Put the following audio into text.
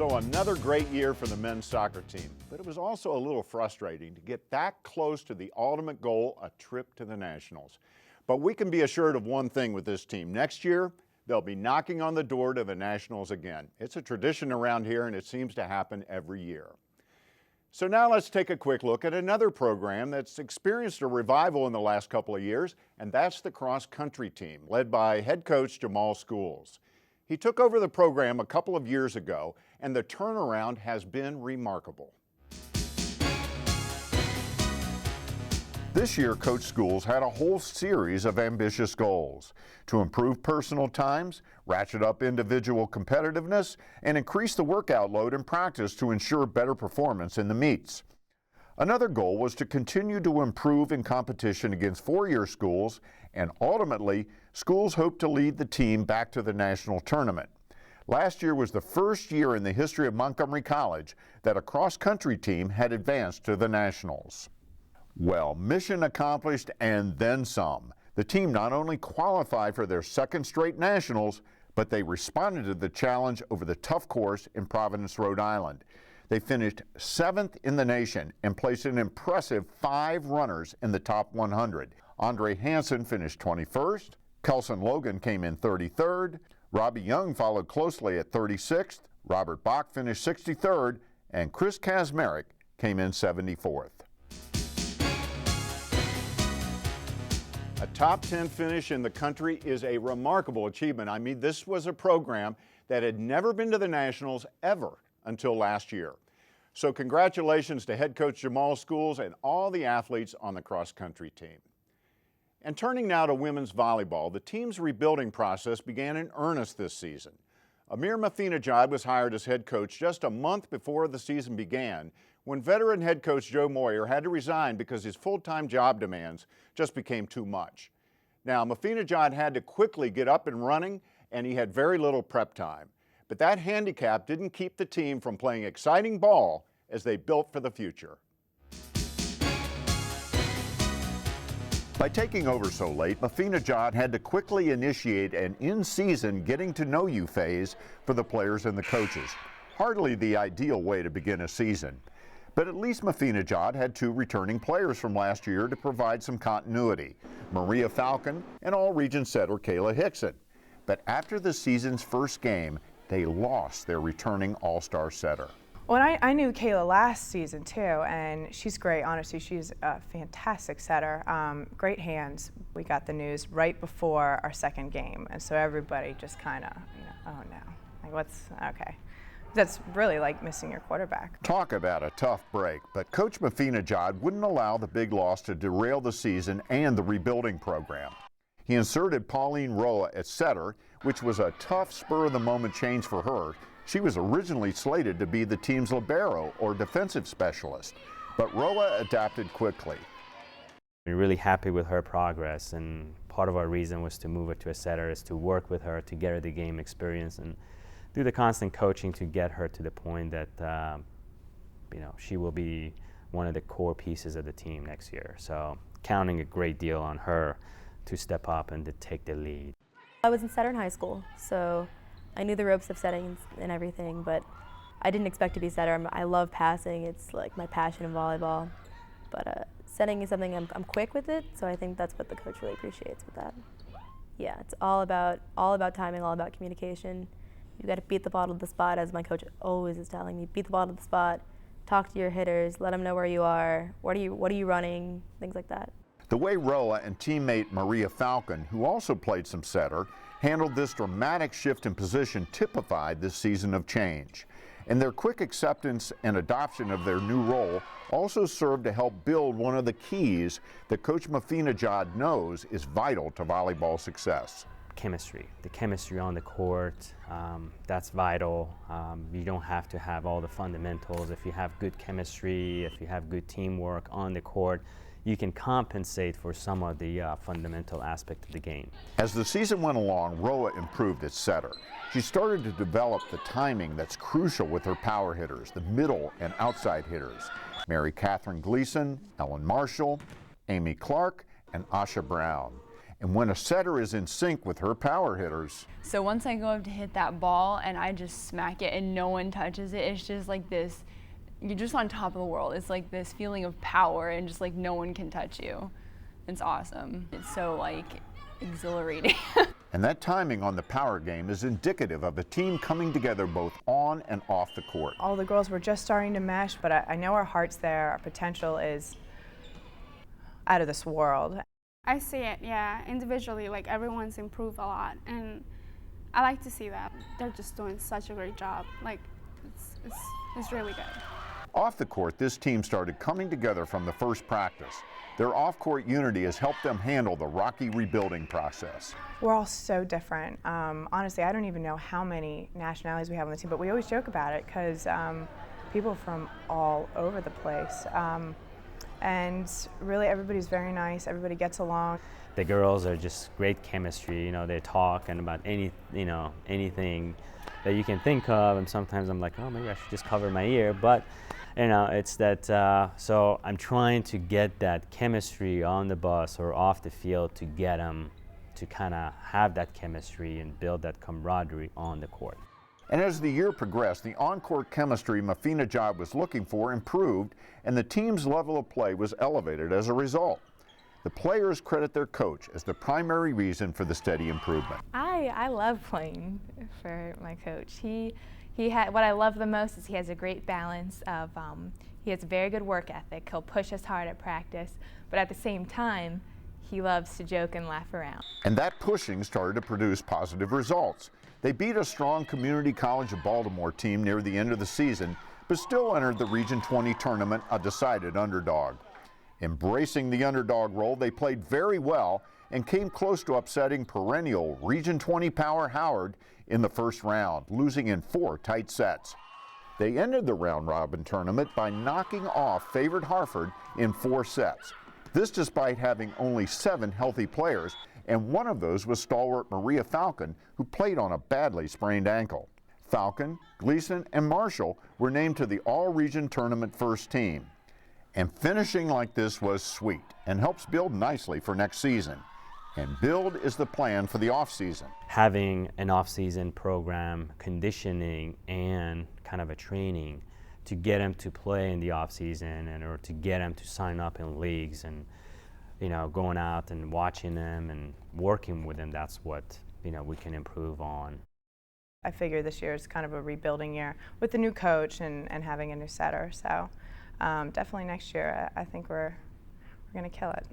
So another great year for the men's soccer team, but it was also a little frustrating to get that close to the ultimate goal, a trip to the Nationals. But we can be assured of one thing with this team. Next year, they'll be knocking on the door to the Nationals again. It's a tradition around here, and it seems to happen every year. So now let's take a quick look at another program that's experienced a revival in the last couple of years, and that's the cross-country team, led by head coach Jamal Schools. He took over the program a couple of years ago, and the turnaround has been remarkable. This year, Coach Schools had a whole series of ambitious goals to improve personal times, ratchet up individual competitiveness, and increase the workout load in practice to ensure better performance in the meets. Another goal was to continue to improve in competition against four-year schools, and ultimately, schools hoped to lead the team back to the national tournament. Last year was the first year in the history of Montgomery College that a cross-country team had advanced to the Nationals. Well, mission accomplished and then some. The team not only qualified for their second straight Nationals, but they responded to the challenge over the tough course in Providence, Rhode Island. They finished 7th in the nation and placed an impressive 5 runners in the top 100. Andre Hansen finished 21st, Kelson Logan came in 33rd, Robbie Young followed closely at 36th, Robert Bach finished 63rd, and Chris Kazmarek came in 74th. A top 10 finish in the country is a remarkable achievement. I mean, this was a program that had never been to the Nationals ever until last year. So congratulations to head coach Jamal Schools and all the athletes on the cross-country team. And turning now to women's volleyball, the team's rebuilding process began in earnest this season. Amir Mafinajad was hired as head coach just a month before the season began, when veteran head coach Joe Moyer had to resign because his full-time job demands just became too much. Now, Mafinajad had to quickly get up and running, and he had very little prep time. But that handicap didn't keep the team from playing exciting ball as they built for the future. By taking over so late, Mafinajad had to quickly initiate an in-season getting-to-know-you phase for the players and the coaches. Hardly the ideal way to begin a season. But at least Mafinajad had 2 returning players from last year to provide some continuity, Maria Falcon and all-region setter Kayla Hickson. But after the season's first game, they lost their returning all-star setter. Well, I knew Kayla last season too, and she's great. Honestly, she's a fantastic setter, great hands. We got the news right before our second game, and so everybody just kind of, oh no, like what's, okay. That's really like missing your quarterback. Talk about a tough break, but Coach Mafinajad wouldn't allow the big loss to derail the season and the rebuilding program. He inserted Pauline Roa at setter, which was a tough spur-of-the-moment change for her. She was originally slated to be the team's libero or defensive specialist, but Roa adapted quickly. We're really happy with her progress, and part of our reason was to move her to a setter is to work with her to get her the game experience and do the constant coaching to get her to the point that she will be one of the core pieces of the team next year. So counting a great deal on her to step up and to take the lead. I was in setter in high school, so I knew the ropes of setting and everything, but I didn't expect to be setter. I love passing. It's like my passion in volleyball. But setting is something I'm quick with it, so I think that's what the coach really appreciates with that. Yeah, it's all about timing, all about communication. You got to beat the ball to the spot, as my coach always is telling me. Beat the ball to the spot, talk to your hitters, let them know where you are, what are you running, things like that. The way Roa and teammate Maria Falcon, who also played some setter, handled this dramatic shift in position typified this season of change. And their quick acceptance and adoption of their new role also served to help build one of the keys that Coach Mafinajad knows is vital to volleyball success. Chemistry, the chemistry on the court, that's vital. You don't have to have all the fundamentals. If you have good chemistry, if you have good teamwork on the court, you can compensate for some of the fundamental aspect of the game. As the season went along, Roa improved at setter. She started to develop the timing that's crucial with her power hitters, the middle and outside hitters, Mary Catherine Gleason, Ellen Marshall, Amy Clark, and Asha Brown. And when a setter is in sync with her power hitters, So once I go up to hit that ball and I just smack it and no one touches it, it's just like this, you're just on top of the world. It's like this feeling of power and just like no one can touch you. It's awesome. It's so like exhilarating. and that timing on the power game is indicative of a team coming together both on and off the court. All the girls were just starting to mesh, but I know our heart's there. Our potential is out of this world. I see it, yeah. Individually, like everyone's improved a lot, and I like to see that. They're just doing such a great job. Like, it's really good. Off the court, this team started coming together from the first practice. Their off-court unity has helped them handle the rocky rebuilding process. We're all so different. Honestly, I don't even know how many nationalities we have on the team, but we always joke about it because people from all over the place. And really everybody's very nice, everybody gets along. The girls are just great chemistry, you know, they talk and about anything that you can think of, and sometimes I'm like, oh, maybe I should just cover my ear, but you know, it's that, so I'm trying to get that chemistry on the bus or off the field to get them to kind of have that chemistry and build that camaraderie on the court. And as the year progressed, the on-court chemistry Mafina Job was looking for improved, and the team's level of play was elevated as a result. The players credit their coach as the primary reason for the steady improvement. I love playing for my coach. What I love the most is he has a great balance of, he has a very good work ethic. He'll push us hard at practice, but at the same time, he loves to joke and laugh around. And that pushing started to produce positive results. They beat a strong Community College of Baltimore team near the end of the season, but still entered the Region 20 tournament a decided underdog. Embracing the underdog role, they played very well and came close to upsetting perennial Region 20 power Howard in the first round, losing in 4 tight sets. They ended the round-robin tournament by knocking off favored Hartford in 4 sets. This despite having only 7 healthy players, and one of those was stalwart Maria Falcon, who played on a badly sprained ankle. Falcon, Gleason, and Marshall were named to the All-Region Tournament first team. And finishing like this was sweet and helps build nicely for next season. And build is the plan for the off-season. Having an off-season program, conditioning, and kind of a training to get them to play in the off-season and or to get them to sign up in leagues and you know, going out and watching them and working with them, that's what, you know, we can improve on. I figure this year is kind of a rebuilding year with the new coach and having a new setter. So definitely next year, I think we're going to kill it.